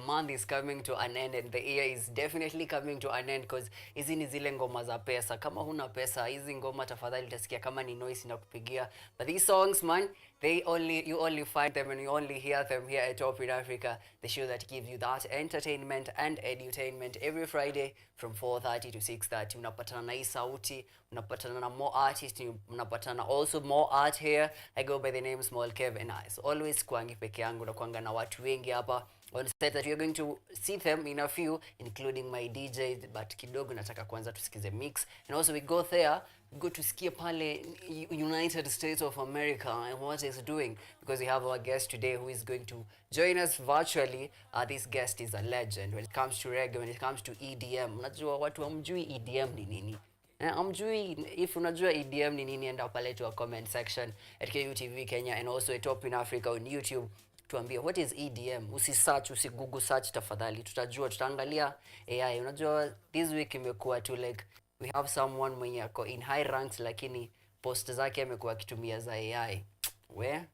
month is coming to an end and the year is definitely coming to an end because hizi ni zile ngoma za pesa. Kama huna pesa, hizi ngoma tafadhali utasikia kama ni noise inakupigia. But these songs, man, you only find them and you only hear them here at Top in Africa, the show that gives you that entertainment and edutainment every Friday from 4:30 to 6:30. Unapatana na hii sauti, unapatana na more artists, unapatana also more art here. I go by the name Small Kevens. Always kwangi peke yangu na kuanga na watu wengi hapa on set that you're going to see them in a few, including my DJ, but kidogo nataka kwanza tusikize mix. And also we go there, we go to sikia pale United States of America and what it's doing, because we have our guest today who is going to join us virtually. This guest is a legend when it comes to reggae, when it comes to EDM. Unajua watu hamjui EDM ni nini. Amjui, if unajua EDM ni nini, enda pale to a comment section at KUTV Kenya and also at Top in Africa on YouTube. Tuambie what is EDM. Usisearch, Google search tafadhali. Tutajua, tutaangalia AI. Unajua this week imekuwa tu like we have someone mwenye ako in high ranks lakini post zake amekuwa akitumia za AI. Where?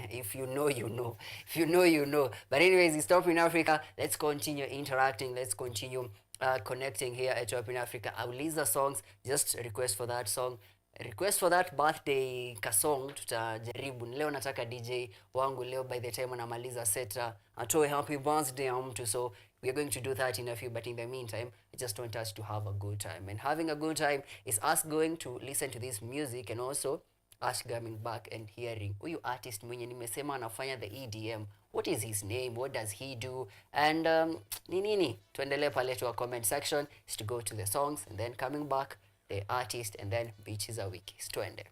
If you know, you know. If you know, you know. But anyways, it's Top in Africa. Let's continue interacting. Let's continue connecting here at Top in Africa. Auliza songs, just request for that song. Request for that birthday kasong tutajaribu. Leo nataka DJ wangu leo by the time anamaliza seta atoe happy birthday mtu, so we are going to do that in a few, but in the meantime I just want us to have a good time, and having a good time is us going to listen to this music and also us coming back and hearing huyu artist mwenye nimesema anafanya the EDM, what is his name, what does he do, and ni nini. Tuendelee pale to a comment section is to go to the songs and then coming back the artist and then beaches a wiki. Twende.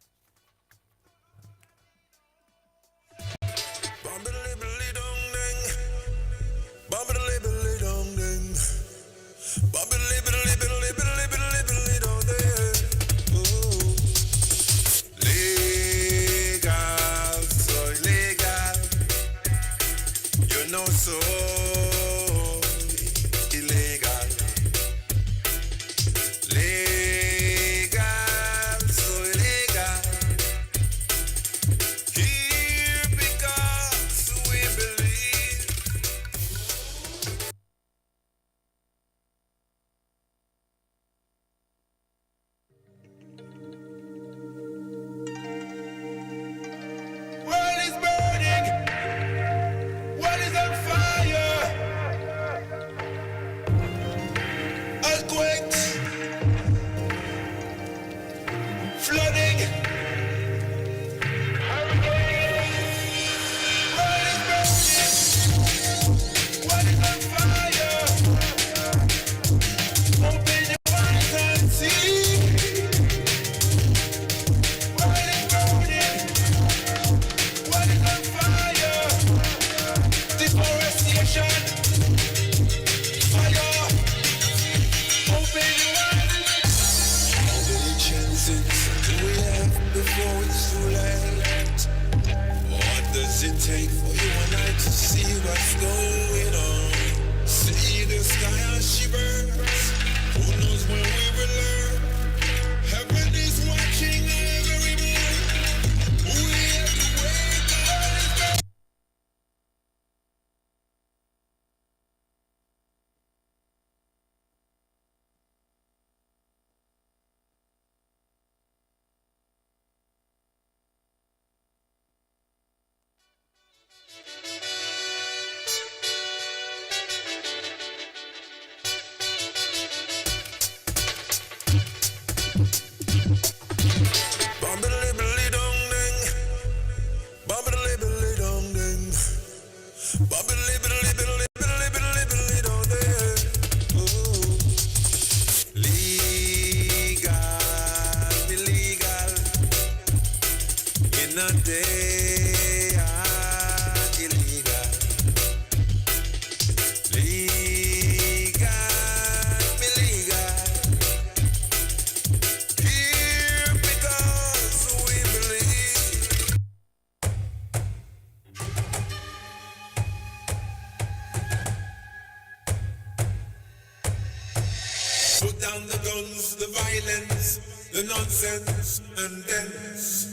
Put down the guns, the violence, the nonsense, and dance.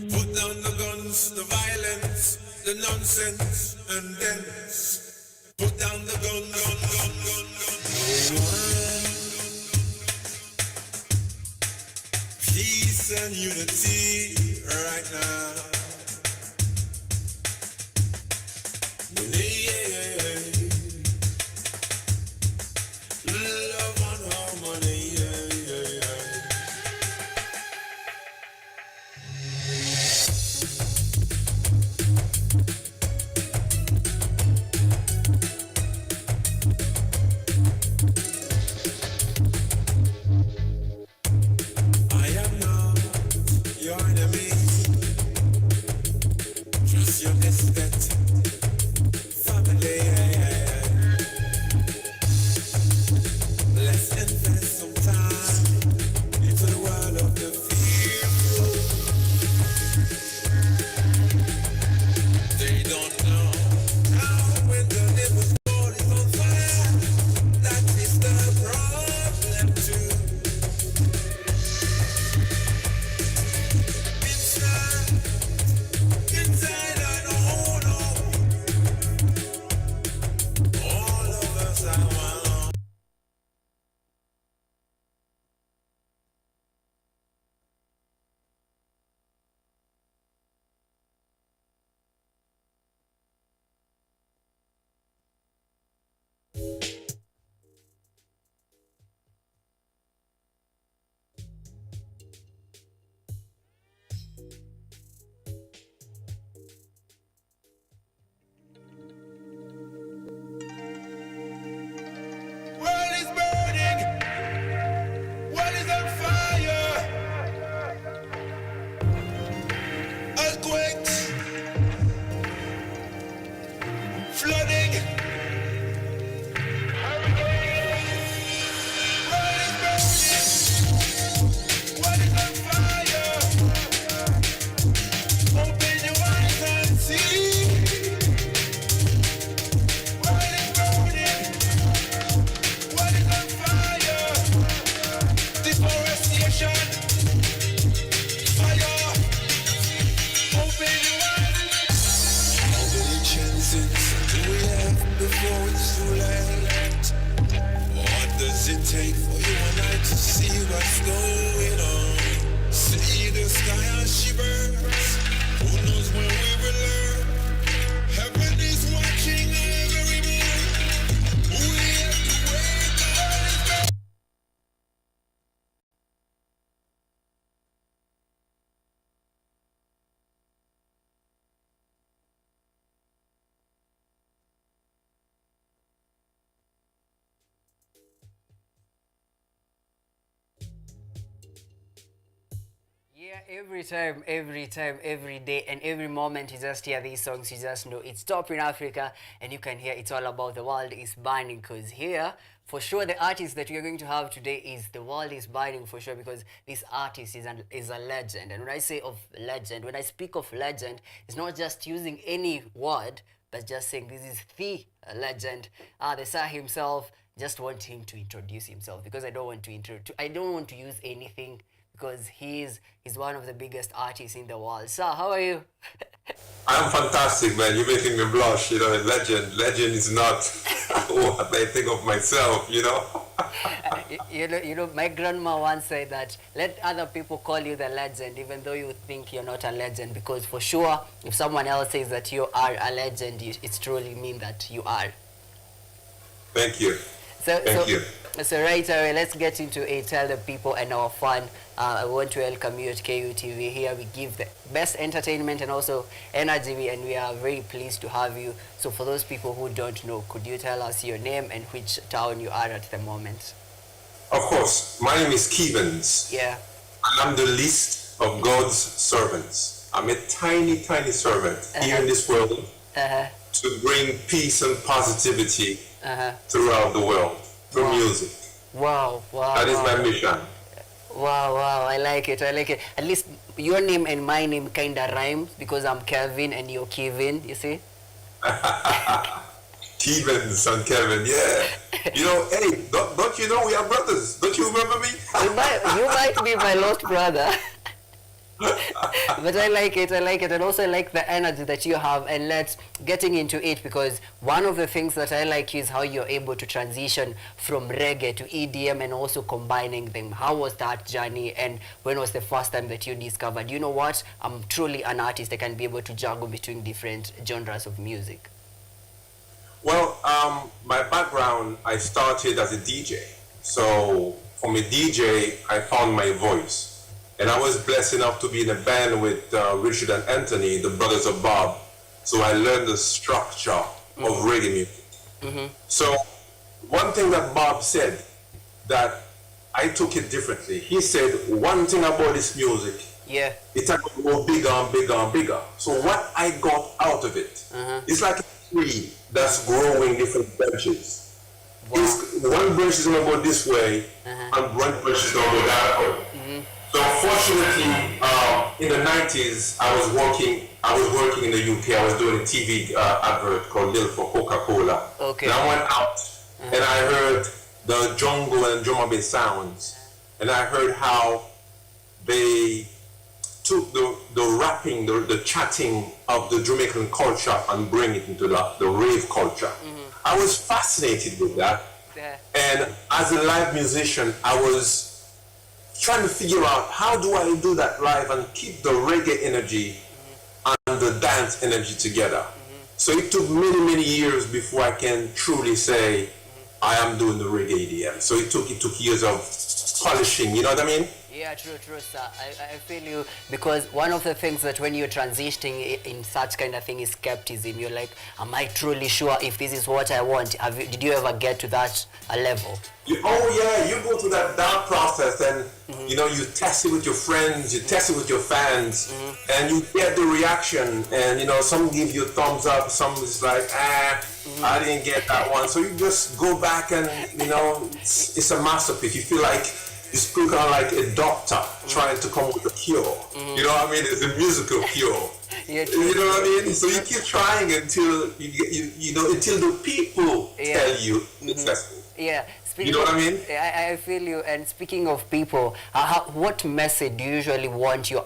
Put down the guns, the violence, the nonsense, and dance. Put down the guns, unity right now. Love and harmony, I am not your enemy. Trust your respect, family. Let's invest some time into the world of the fearful. They don't know how when the devil's soul is on fire. That is the problem too. Inside I don't know. All of us are one. World is burning. World is on fire. Earthquakes. Flooding. World is burning. World is on fire. Open your eyes and see. World is burning. World is on fire. Deforestation. Fire. Open your eyes. How many chances do we have before it's too late? What does it take for you and I to see what's going on? See the sky as she burns. Who knows when we will learn? Heaven is watching every move. We have to wake up. Yeah, every time, every day, and every moment you just hear these songs, you just know it's top in Africa, and you can hear it's all about the world is burning. Because here, for sure, the artist that we are going to have today is the world is burning for sure. Because this artist is a legend, and when I say of legend, when I speak of legend, it's not just using any word, but just saying this is the legend. The sir himself. Just want him to introduce himself because I don't want to use anything because he's one of the biggest artists in the world. Sir, how are you? I'm fantastic, man. You're making me blush. You know, legend. Legend is not what I think of myself. You know. You know, my grandma once said that let other people call you the legend, even though you think you're not a legend. Because for sure, if someone else says that you are a legend, it's truly mean that you are. Thank you. Thank you. So right away, let's get into it. Tell the people and our fun. I want to welcome you at KUTV. Here we give the best entertainment and also energy, and we are very pleased to have you. So for those people who don't know, could you tell us your name and which town you are at the moment? Of course. My name is Kevens. Yeah. And I'm the least of God's servants. I'm a tiny, tiny servant here in this world to bring peace and positivity throughout the world through music. Wow. That is my mission. Wow, I like it. At least your name and my name kind of rhymes because I'm Kevin and you're Kevin, you see? Kevens and Kevin, yeah. You know, hey, don't you know we are brothers? Don't you remember me? You might be my lost brother. But I like it, and also I like the energy that you have, and let's getting into it, because one of the things that I like is how you're able to transition from reggae to EDM and also combining them. How was that journey, and when was the first time that you discovered, you know what, I'm truly an artist, I can be able to juggle between different genres of music? Well, my background, I started as a DJ. So from a DJ, I found my voice. And I was blessed enough to be in a band with Richard and Anthony, the brothers of Bob. So I learned the structure of reggae music. So one thing that Bob said that I took it differently. He said, one thing about this music, it's going to go bigger and bigger and bigger. So what I got out of it, it's like a tree that's growing different branches. Wow. One branch is going to go this way, and one branch is going to go that way. So fortunately, in the 90s, I was working in the UK. I was doing a TV advert called Lil for Coca-Cola. Okay. And I went out and I heard the jungle and drum and bass sounds, and I heard how they took the rapping, the chatting of the Jamaican culture and bring it into the rave culture. I was fascinated with that. And as a live musician, I was trying to figure out how do I do that live and keep the reggae energy and the dance energy together. So it took many, many years before I can truly say I am doing the reggae EDM. So it took years of polishing, you know what I mean? Yeah, true, sir. I feel you, because one of the things that when you're transitioning in such kind of thing is skepticism. You're like, am I truly sure if this is what I want? Did you ever get to that level? Oh yeah, you go through that dark process, and you know, you test it with your friends, you test it with your fans, and you get the reaction, and you know, some give you a thumbs up, some is like, I didn't get that one. So you just go back and, you know, it's a masterpiece. You feel like it's kind of like a doctor trying to come with a cure. You know what I mean? It's a musical cure. Yeah, you know what I mean? So you keep trying until you know, until the people tell you it's successful. Yeah. You know what I mean? I feel you. And speaking of people, what message do you usually want your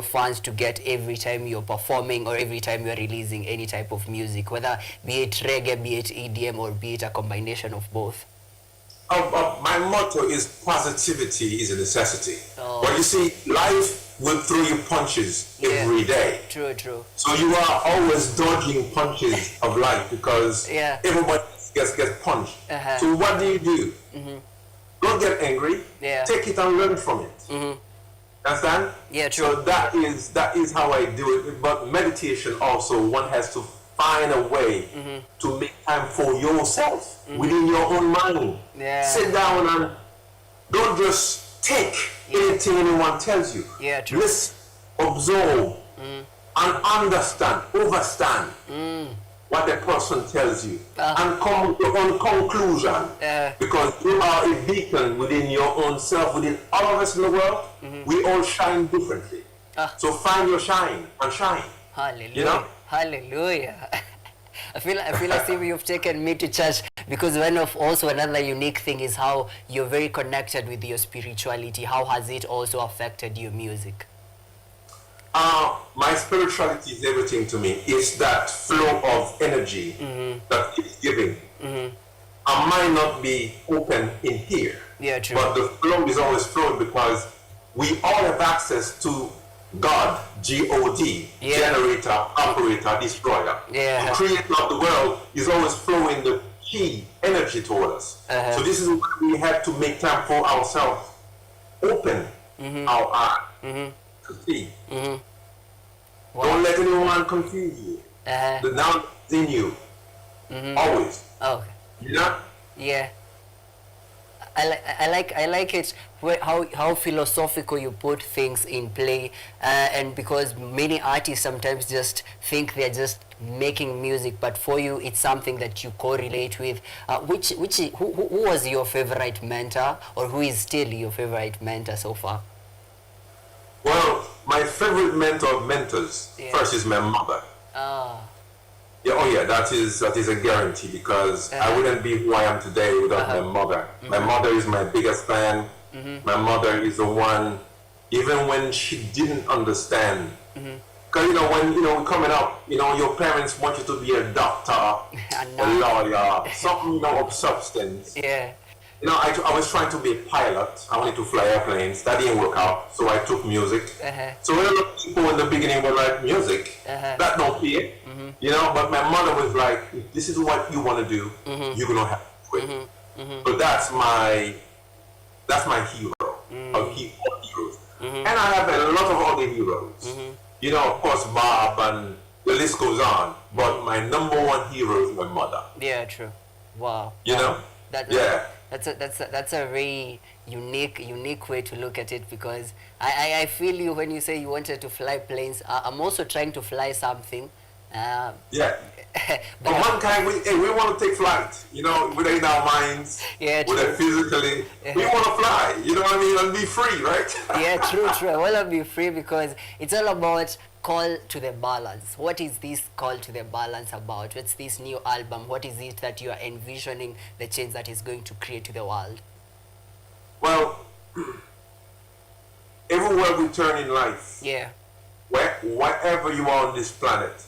fans to get every time you're performing or every time you're releasing any type of music, whether be it reggae, be it EDM, or be it a combination of both? My motto is positivity is a necessity. But you see, life will throw you punches every day. True. So you are always dodging punches of life because everybody gets punched. So what do? Don't get angry. Take it and learn from it. Understand? Yeah, true. So that is how I do it. But meditation also, one has to find a way to make time for yourself within your own mind. Sit down and don't just take anything anyone tells you. True. Listen, observe, and understand what a person tells you, and come to your own conclusion. Because you are a beacon within your own self, within all of us in the world. We all shine differently. So find your shine and shine. Hallelujah. You know? Hallelujah. I feel as if you've taken me to church, because also another unique thing is how you're very connected with your spirituality. How has it also affected your music? My spirituality is everything to me. It's that flow of energy that keeps giving. I might not be open in here, true. But the flow is always flowing because we all have access to God, G-O-D, generator, operator, destroyer. The creator of the world is always flowing the key energy toward us. So this is why we have to make time for ourselves. Open our eye to see. Wow. Don't let anyone confuse you. The now is in you. Always. Okay. You know? Yeah. I like it how philosophical you put things in play, and because many artists sometimes just think they're just making music, but for you it's something that you correlate with. Who was your favorite mentor, or who is still your favorite mentor so far? Well, my favorite mentor of mentors first is my mother. That is a guarantee, because I wouldn't be who I am today without my mother. My mother is my biggest fan. My mother is the one, even when she didn't understand. Because when coming up, your parents want you to be a doctor, a lawyer, something of substance. Yeah. I was trying to be a pilot. I wanted to fly airplanes. That didn't work out, so I took music. So a lot of people in the beginning were like, music, that don't pay. But my mother was like, if this is what you want to do, you're gonna have to do it. So that's my hero, of heroes. And I have a lot of other heroes. Of course, Bob, and the list goes on. But my number one hero is my mother. Yeah, true. Wow. That's a very unique way to look at it, because I feel you when you say you wanted to fly planes. I'm also trying to fly something. But mankind, we want to take flight, within our minds, within physically. We want to fly, you know what I mean, and be free, right? Yeah, true. I want to be free, because it's all about call to the balance. What is this call to the balance about? What's this new album? What is it that you are envisioning the change that is going to create to the world? Well, everywhere we turn in life, wherever you are on this planet,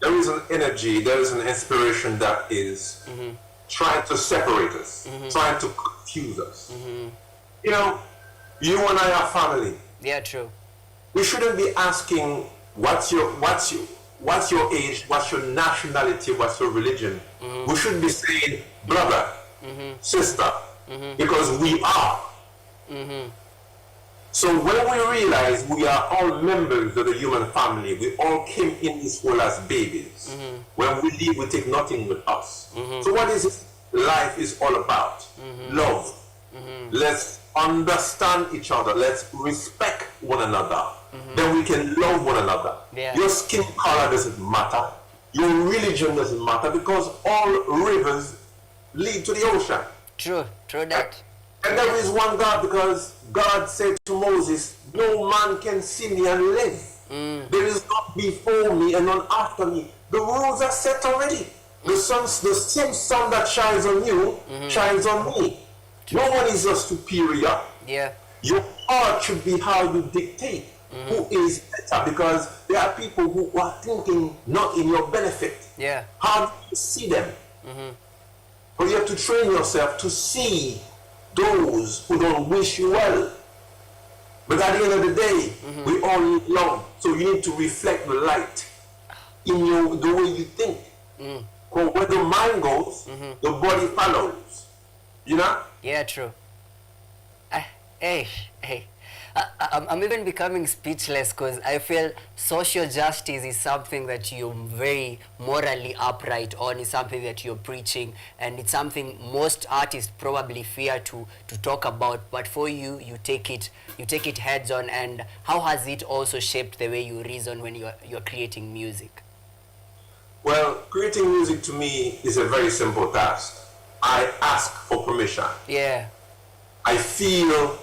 there is an energy, there is an inspiration that is trying to separate us, trying to confuse us. You and I are family. Yeah, true. We shouldn't be asking what's your age, what's your nationality, what's your religion. We should be saying brother, sister, because we are. So when we realize we are all members of the human family, we all came in this world as babies. When we leave, we take nothing with us. So what is it? Life is all about? Love. Let's understand each other. Let's respect one another. Then we can love one another. Your skin color doesn't matter. Your religion doesn't matter, because all rivers lead to the ocean. True that. And there is one God, because God said to Moses, no man can see me and live. There is none before me and none after me. The rules are set already. The same sun that shines on you shines on me. No one is your superior. Your heart should be how you dictate who is better, because there are people who are thinking not in your benefit. How do you see them? But you have to train yourself to see those who don't wish you well. But at the end of the day, we all need love. So you need to reflect the light in the way you think. Because where the mind goes, the body follows. Yeah, true. I'm even becoming speechless, because I feel social justice is something that you're very morally upright on, is something that you're preaching, and it's something most artists probably fear to talk about. But for you, you take it heads on. And how has it also shaped the way you reason when you're creating music? Well, creating music to me is a very simple task. I ask for permission. I feel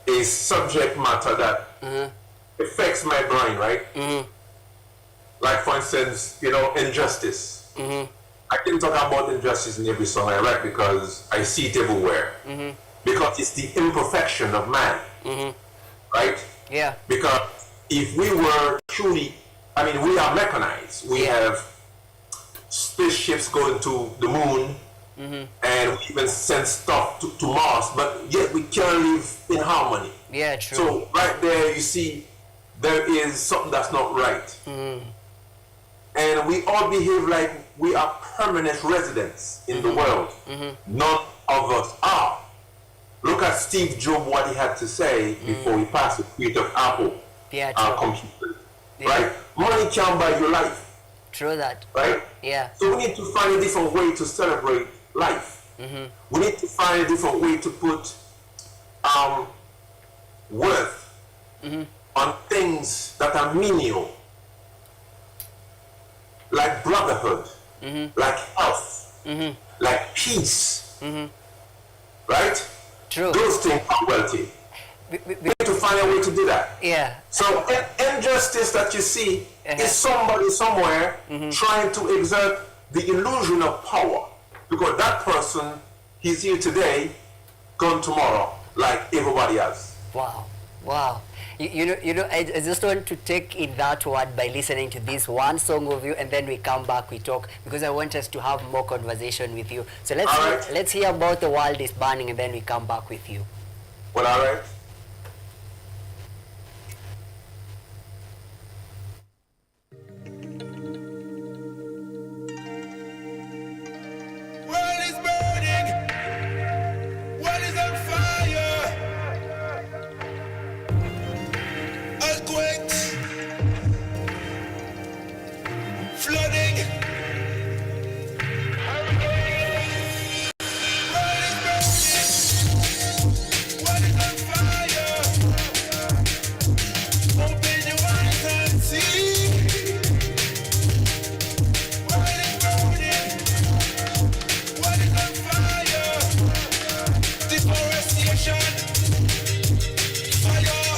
a subject matter that affects my brain, right? Like, for instance, injustice. I can talk about injustice in every song I write, because I see it everywhere. Because it's the imperfection of man, right? Because if we were truly, we are mechanized. We have spaceships going to the moon, and we even send stuff to Mars, but yet we can't live in harmony. True. So right there, you see, there is something that's not right. And we all behave like we are permanent residents in the world. None of us are. Look at Steve Jobs, what he had to say before he passed, the creator of Apple, our computer. Right? Money can't buy your life. True that. Right? So we need to find a different way to celebrate life. We need to find a different way to put worth on things that are menial, like brotherhood, like health, like peace. Right? True. Those things are wealthy. We need to find a way to do that. So injustice that you see is somebody somewhere trying to exert the illusion of power, because that person, he's here today, gone tomorrow, like everybody else. Wow. Wow. I just want to take in that word by listening to this one song of you, and then we come back, we talk, because I want us to have more conversation with you. So All right. let's hear about The World is Burning, and then we come back with you. Well, all right. World is burning. World is on fire. Earthquakes. Flooding. World is burning. World is on fire. Open your eyes and see. World is burning. World is on fire. Deforestation. Fire.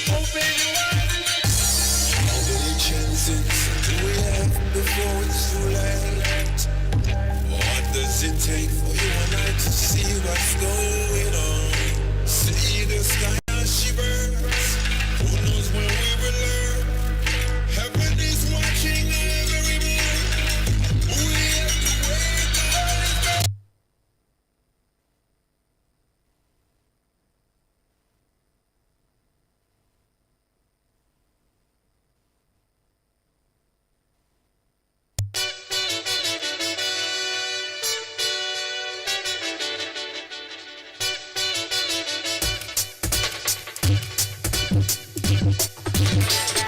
Open your eyes. How many chances do we have before it's too late? What does it take for you and I to see what's going on? See the sky as she burns. Who knows when we will learn? Heaven is watching every move. We have to wake up.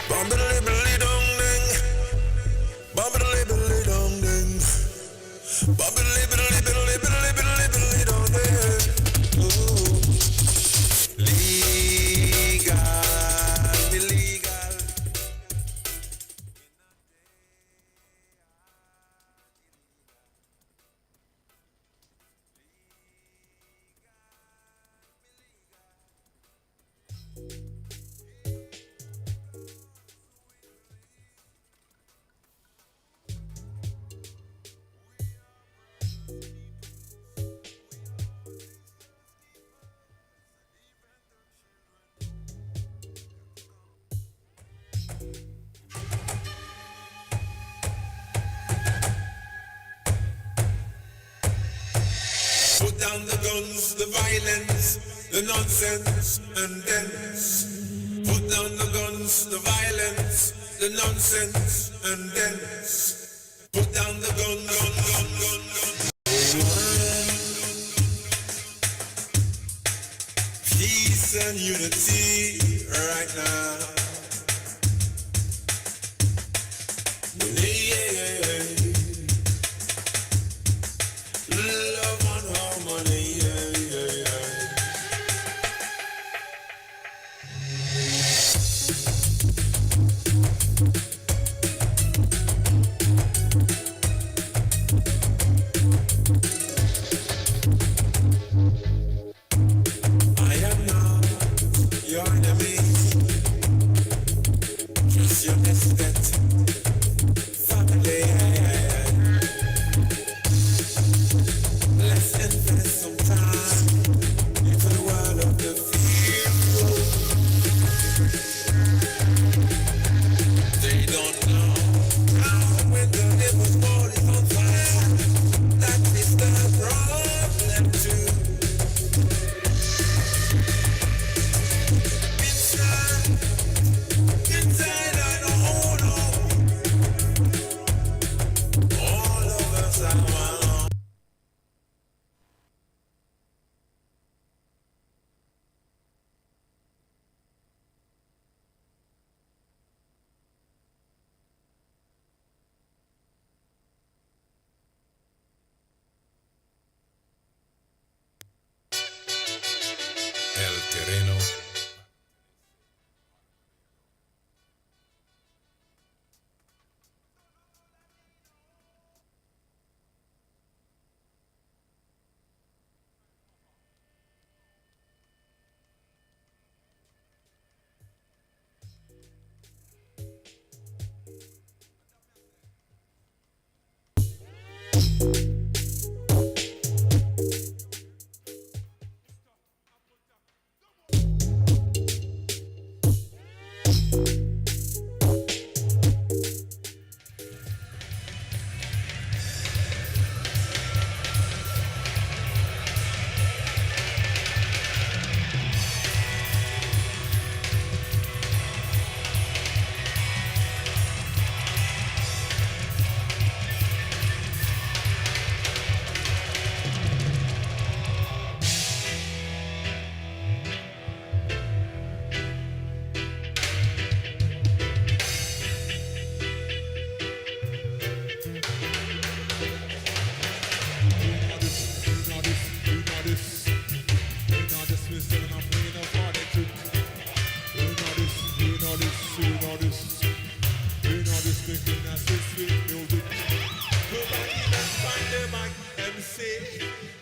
Bum-ba-da-li-ba-li-dong-ding. Bum-ba-da-li-ba-li-dong-ding. Bum-ba-da-li-ba-li-ba-li-ba-li-ba-li-ba-li-dong-ding. Ooh. Legal, illegal. Put down the guns, the violence, the nonsense, and dance. Put down the guns, the violence, the nonsense, and dance. Put down the gun, gun, gun, gun, gun. Peace and unity right now. Yeah. Love and harmony, yeah. I am not your enemy. Just your misfit family. Let's invest some time into the world of the fearful. They don't know how when the devil's world is on fire. That is the problem too. Inside I know all of us are one. El terreno.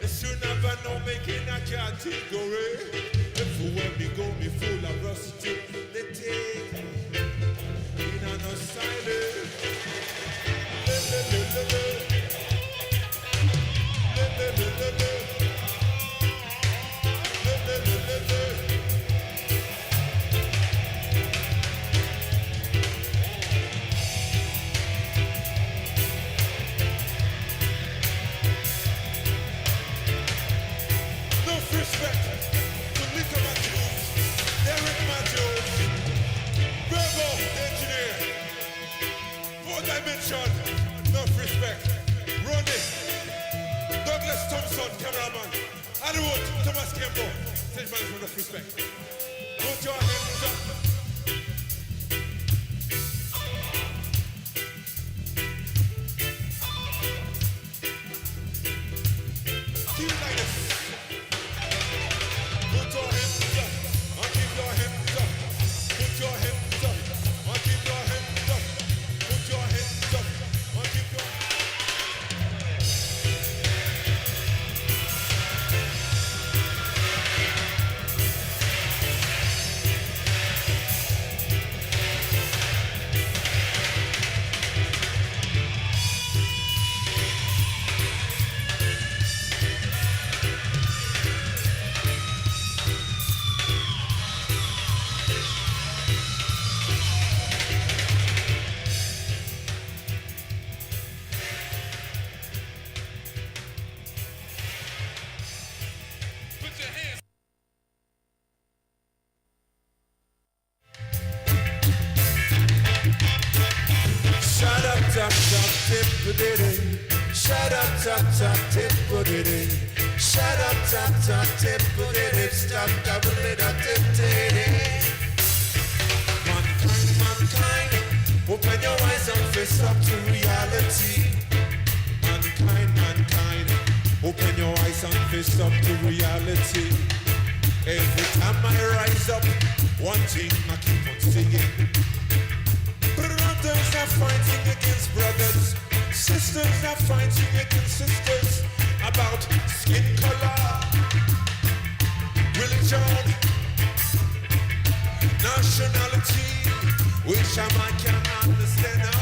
It's you never know making a category. Everywhere me go, me full of versatility. In an asylum. Enough respect. Ronnie, Douglas Thompson, cameraman. Adwood, Thomas Kembo. Stage manager, enough respect. Put your hands up. Keep it like this. Put your hands up. And keep your hands up. Put your hands up. And keep your hands up. Put your hands up. And keep your Shut up, top, top, tip-a-diddy. Shut up, top, top, tip-a-diddy. Stop, doubling up, tip-a-diddy. Mankind, mankind, open your eyes and face up to reality. Mankind, mankind, open your eyes and face up to reality. Every time I rise up, one thing I keep on singing. Brothers are fighting against brothers. Sisters are fighting against sisters about skin color, religion, nationality, which I can't understand now.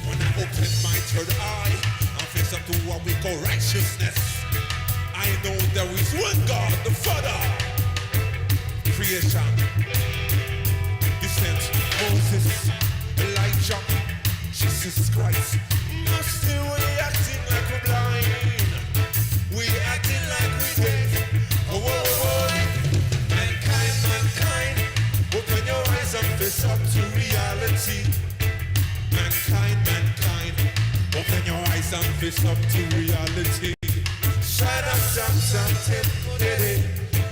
When I open my third eye and face up to what we call righteousness, I know there is one God, the Father, creation. He sent Moses, Elijah, Jesus Christ. But still we acting like we're blind. We acting like we deaf. Oh, oh, oh. Mankind, mankind, open your eyes and face up to reality. Mankind, mankind, open your eyes and face up to reality. Shut up, jump, jump, tip, diddy.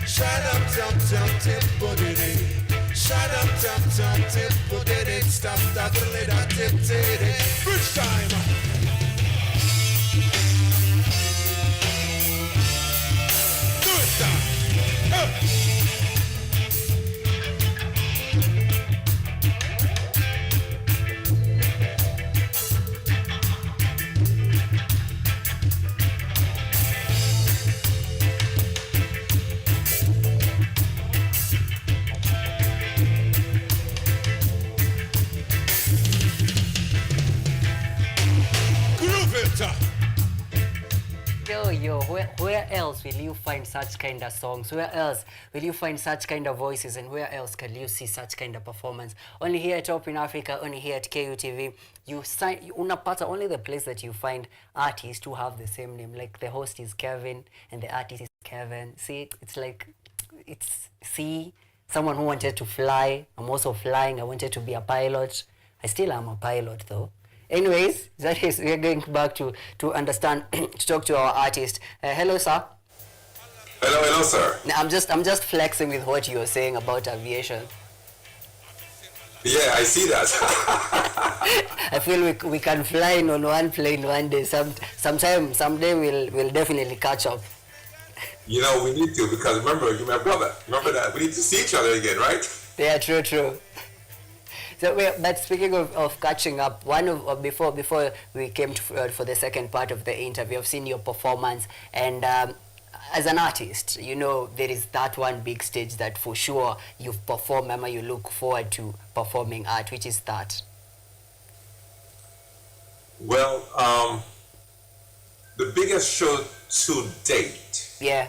Shut up, jump, jump, tip, diddy. Shut up, jump, jump, tip, diddy. Stop that little tip, diddy. Bridge time. Do it, stop. Up. Yo, where else will you find such kind of songs? Where else will you find such kind of voices? And where else can you see such kind of performance? Only here at Top in Africa, only here at KUTV. Unapata, only the place that you find artists who have the same name. Like the host is Kevin and the artist is Kevin. See, it's like, someone who wanted to fly. I'm also flying. I wanted to be a pilot. I still am a pilot though. Anyways, that is, we're going back to understand, to talk to our artist. Hello, sir. Hello, sir. I'm just flexing with what you're saying about aviation. Yeah, I see that. I feel we can fly in on one plane one day. Someday we'll definitely catch up. You know, we need to, because remember, you're my brother. Remember that. We need to see each other again, right? Yeah, true. So, but speaking of catching up, one before we came for the second part of the interview, I've seen your performance, and as an artist, you know, there is that one big stage that for sure you've performed, Mama, you look forward to performing at, which is that. Well, the biggest show to date Yeah.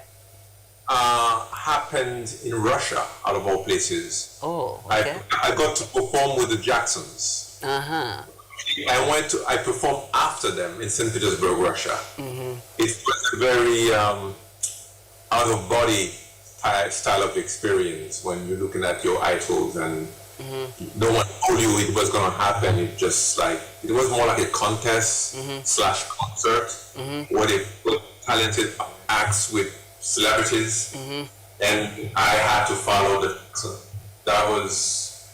happened in Russia, out of all places. Oh, okay. I got to perform with the Jacksons. Uh-huh. I performed after them in St. Petersburg, Russia. It was a very out of body style of experience when you're looking at your idols and no one told you it was going to happen. It just like, it was more like a contest slash concert where they put talented acts with celebrities, and I had to follow the. So that was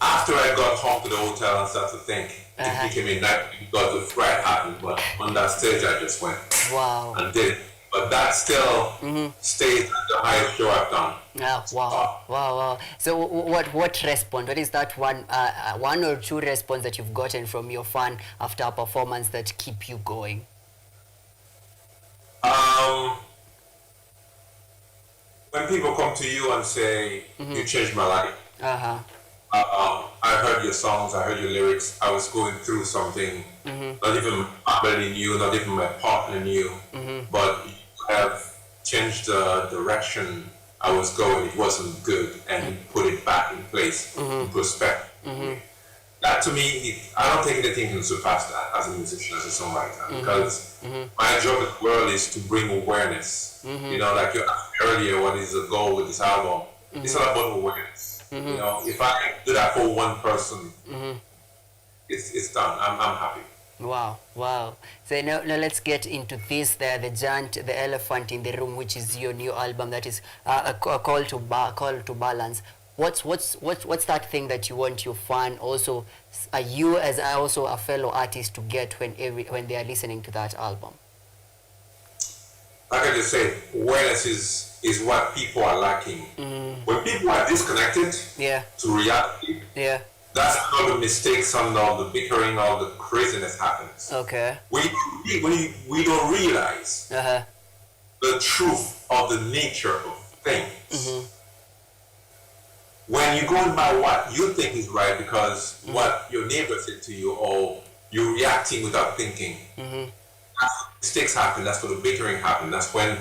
after I got home to the hotel and started to think. It became a night because the fright happened, but on that stage I just went and did it. But that still stays the highest show I've done. Yeah, wow. So what response? What is that one or two response that you've gotten from your fan after a performance that keep you going? When people come to you and say, you changed my life. I heard your songs, I heard your lyrics, I was going through something, not even my family knew, not even my partner knew, but you have changed the direction I was going. It wasn't good, and you put it back in place, in perspective. That to me, I don't think anything can surpass that as a musician, as a songwriter, because my job in the world is to bring awareness. You know, like you asked earlier, what is the goal with this album? It's all about awareness. You know, if I do that for one person, it's done. I'm happy. Wow. So now let's get into this. The giant, the elephant in the room, which is your new album. That is a call to balance. What's that thing that you want your fan also, you as also a fellow artist, to get when they are listening to that album? Like I just said, awareness is what people are lacking. When people are disconnected to reality, that's how the mistakes and all the bickering, all the craziness happens. Okay. We don't realize the truth of the nature of things. When you're going by what you think is right because what your neighbor said to you, or you're reacting without thinking, that's when mistakes happen, that's when the bickering happen, that's when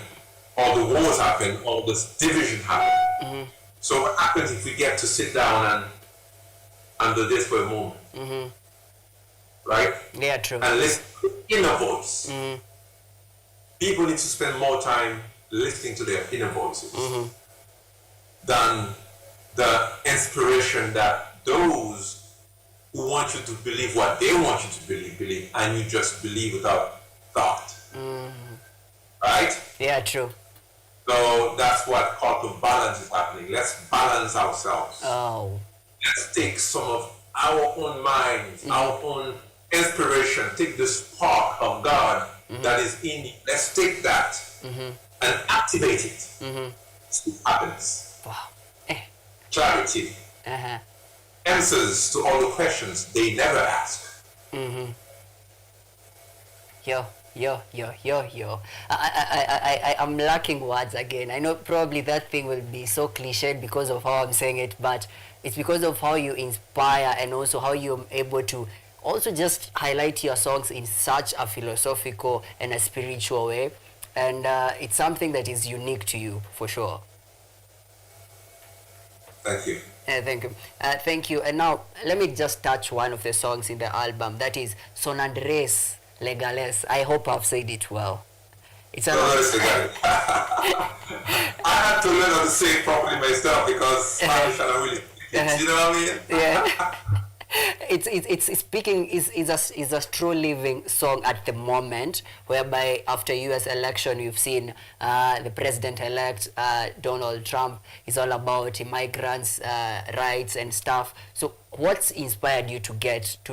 all the wars happen, all this division happen. So what happens if we get to sit down and do this for a moment? Right? Yeah, true. And listen to the inner voice. People need to spend more time listening to their inner voices than the inspiration that those who want you to believe what they want you to believe, and you just believe without thought. Right? Yeah, true. So that's what call to balance is happening. Let's balance ourselves. Oh. Let's take some of our own minds, our own inspiration, take the spark of God that is in you. Let's take that and activate it. So it happens. Wow. Clarity. Answers to all the questions they never ask. Yo. I'm lacking words again. I know probably that thing will be so cliched because of how I'm saying it, but it's because of how you inspire and also how you're able to also just highlight your songs in such a philosophical and a spiritual way. And it's something that is unique to you, for sure. Thank you. Thank you. Thank you. And now, let me just touch one of the songs in the album. That is Son Andrés Legales. I hope I've said it well. It's an I had to learn how to say it properly myself because Spanish I don't really speak it. You know what I mean? Yeah. It's speaking is a true living song at the moment, whereby after US election you've seen the president-elect Donald Trump is all about immigrants' rights and stuff. So what's inspired you to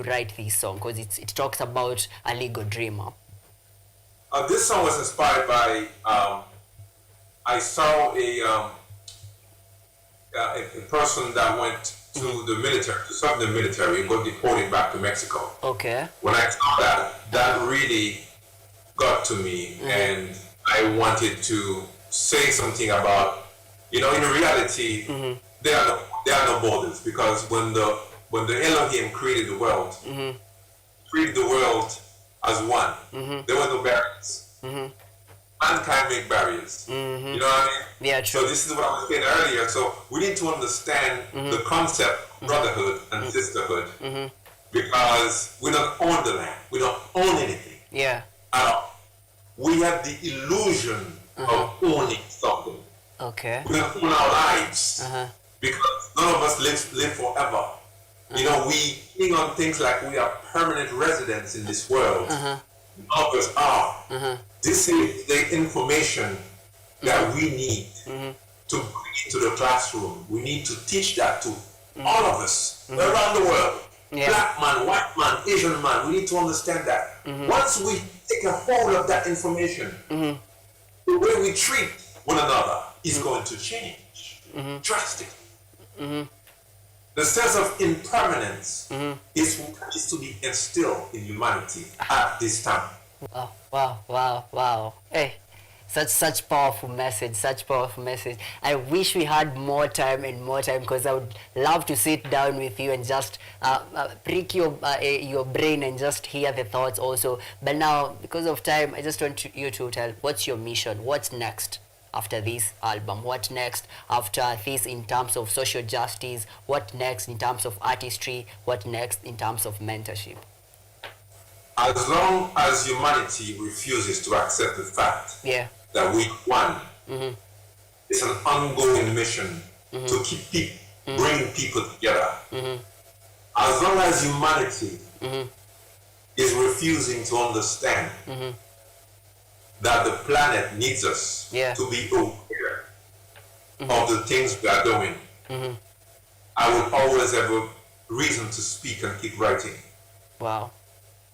write this song? Because it talks about a legal dreamer. This song was inspired by I saw a person that went to the military, to serve the military, and got deported back to Mexico. Okay. When I saw that, that really got to me, and I wanted to say something about, in reality, there are no borders, because when the Elohim created the world, created the world as one. There were no barriers. Mankind make barriers. You know what I mean? Yeah, true. So this is what I was saying earlier. So we need to understand the concept of brotherhood and sisterhood, because we don't own the land. We don't own anything. Yeah. At all. We have the illusion of owning something. Okay. We don't own our lives, because none of us live forever. We think on things like we are permanent residents in this world. None of us are. This is the information that we need to bring into the classroom. We need to teach that to all of us around the world. Yeah. Black man, white man, Asian man, we need to understand that. Once we take a hold of that information, the way we treat one another is going to change drastically. The sense of impermanence is to be instilled in humanity at this time. Wow. Hey, such powerful message, I wish we had more time, because I would love to sit down with you and just prick your brain and just hear the thoughts also. But now, because of time, I just want you to tell, what's your mission? What's next after this album? What next after this in terms of social justice? What next in terms of artistry? What next in terms of mentorship? As long as humanity refuses to accept the fact that we won, it's an ongoing mission to keep bringing people together. As long as humanity is refusing to understand that the planet needs us to be aware of the things we are doing, I would always have a reason to speak and keep writing. Wow.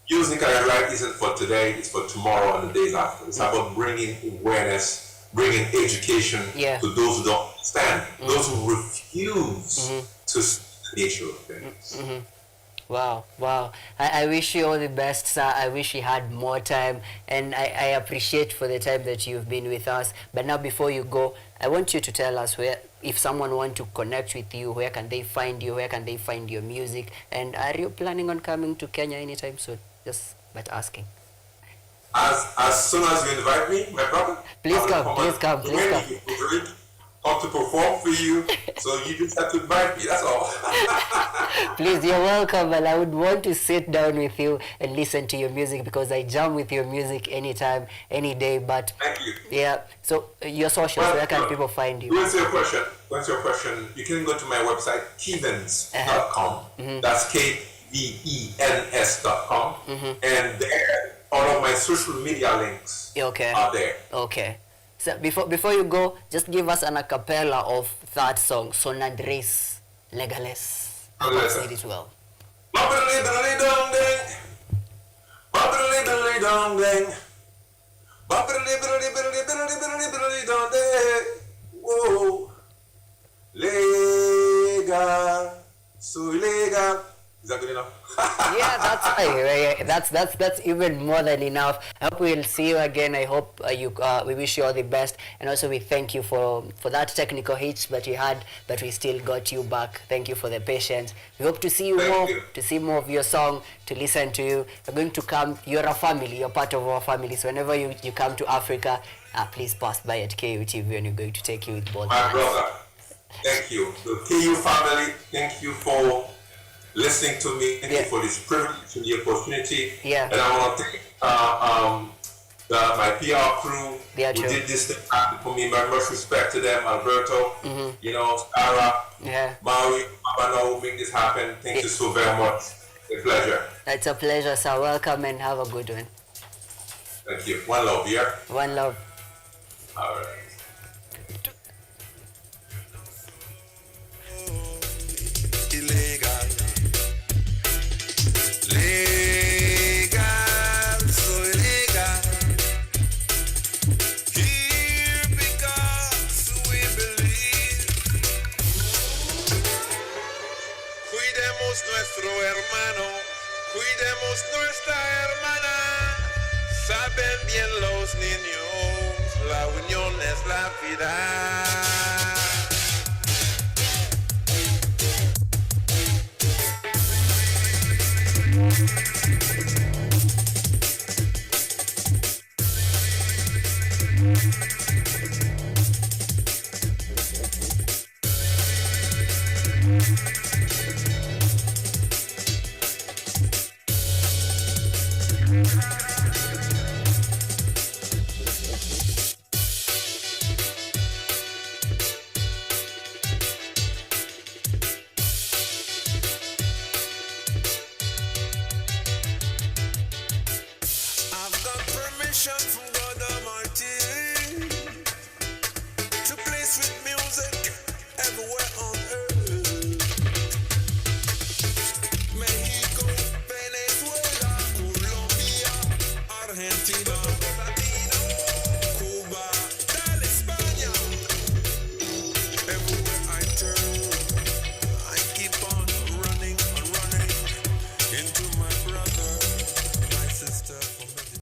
Music I write isn't for today, it's for tomorrow and the days after. It's about bringing awareness, bringing education to those who don't understand, those who refuse to see the nature of things. Wow. I wish you all the best, sir. I wish you had more time, and I appreciate for the time that you've been with us. But now, before you go, I want you to tell us where, if someone wants to connect with you, where can they find you, where can they find your music, and are you planning on coming to Kenya anytime soon? Just by asking. As soon as you invite me, my brother, please come. Come to perform for you, so you just have to invite me, that's all. Please, you're welcome, and I would want to sit down with you and listen to your music, because I jam with your music anytime, any day. But thank you. Yeah, so your socials, where can people find you? To answer your question, you can go to my website, kevens.com. That's KVENS.com. And there, all of my social media links are there. Okay. So before you go, just give us an a cappella of that song, Sonadres Legales. I can say it well. Legal, soy legal. Is that good enough? Yeah, that's even more than enough. I hope we'll see you again. I hope we wish you all the best, and also we thank you for that technical hitch that you had, but we still got you back. Thank you for the patience. We hope to see you to see more of your song, to listen to you. We're going to come. You're a family. You're part of our family. So whenever you come to Africa, please pass by at KUTV, and we're going to take you with both hands. My brother, thank you. The KU family, thank you for listening to me. Thank you for this privilege and the opportunity. And I want to thank my PR crew who did this thing for me. My much respect to them, Alberto, Sarah, Maui, Abano, who make this happen. Thank you so very much. It's a pleasure. It's a pleasure, sir. Welcome and have a good one. Thank you. One love, yeah? One love. All right. nuestro hermano, cuidemos nuestra hermana. Saben bien los niños, la unión es la vida. I've got permission from God Almighty to play sweet music everywhere on earth. Mexico, Venezuela, Colombia, Argentina.